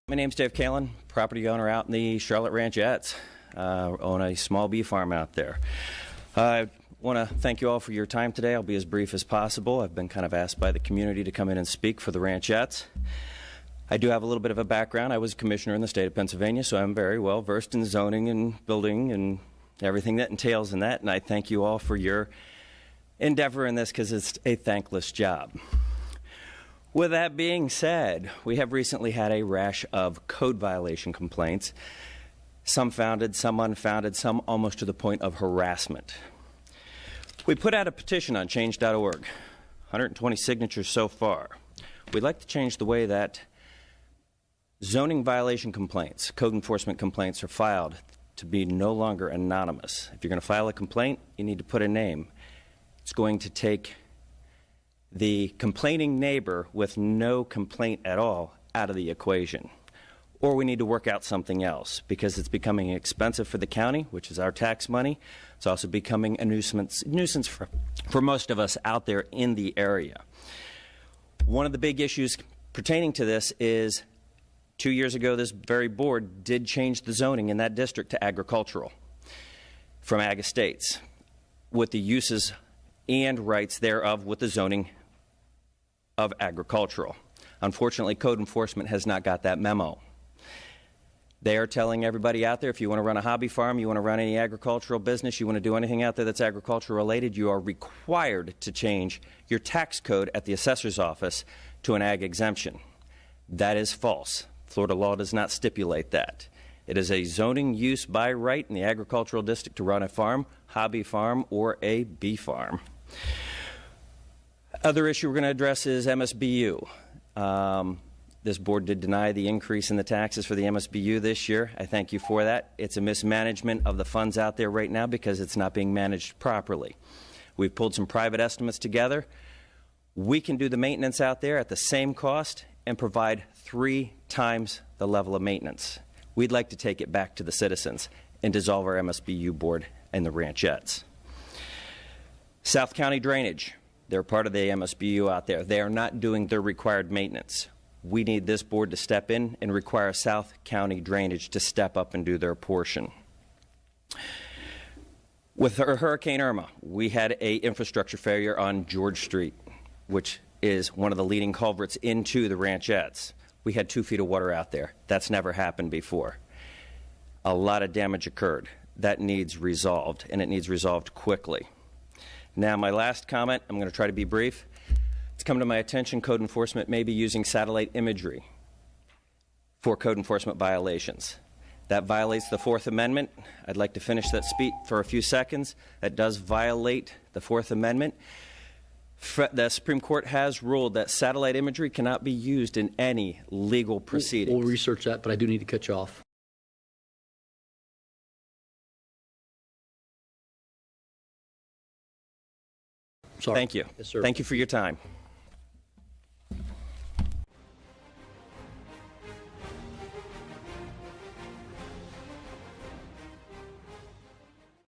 My name's Dave Kalin, property owner out in the Charlotte Ranchettes. Own a small bee farm out there. I want to thank you all for your time today. I'll be as brief as possible. I've been kind of asked by the community to come in and speak for the Ranchettes. I do have a little bit of a background. I was a commissioner in the state of Pennsylvania, so I'm very well versed in zoning and building and everything that entails in that, and I thank you all for your endeavor in this because it's a thankless job. With that being said, we have recently had a rash of code violation complaints, some founded, some unfounded, some almost to the point of harassment. We put out a petition on change.org, 120 signatures so far. We'd like to change the way that zoning violation complaints, code enforcement complaints are filed to be no longer anonymous. If you're going to file a complaint, you need to put a name. It's going to take the complaining neighbor with no complaint at all out of the equation. Or we need to work out something else because it's becoming expensive for the county, which is our tax money. It's also becoming a nuisance for most of us out there in the area. One of the big issues pertaining to this is 2 years ago this very board did change the zoning in that district to agricultural from ag estates with the uses and rights thereof with the zoning of agricultural. Unfortunately, code enforcement has not got that memo. They are telling everybody out there, if you want to run a hobby farm, you want to run any agricultural business, you want to do anything out there that's agricultural related, you are required to change your tax code at the assessor's office to an ag exemption. That is false. Florida law does not stipulate that. It is a zoning use by right in the agricultural district to run a farm, hobby farm, or a bee farm. Other issue we're going to address is MSBU. This board did deny the increase in the taxes for the MSBU this year. I thank you for that. It's a mismanagement of the funds out there right now because it's not being managed properly. We've pulled some private estimates together. We can do the maintenance out there at the same cost and provide 3 times the level of maintenance. We'd like to take it back to the citizens and dissolve our MSBU board and the Ranchettes. South County Drainage. They're part of the MSBU out there. They are not doing their required maintenance. We need this board to step in and require South County Drainage to step up and do their portion. With Hurricane Irma, we had an infrastructure failure on George Street, which is one of the leading culverts into the Ranchettes. We had 2 feet of water out there. That's never happened before. A lot of damage occurred. That needs resolved, and it needs resolved quickly. Now, my last comment, I'm going to try to be brief. It's come to my attention code enforcement may be using satellite imagery for code enforcement violations. That violates the 4th Amendment. I'd like to finish that speech for a few seconds. That does violate the 4th Amendment. The Supreme Court has ruled that satellite imagery cannot be used in any legal proceedings. We'll research that, but I do need to cut you off. Sorry. Thank you. Yes, sir. Thank you for your time.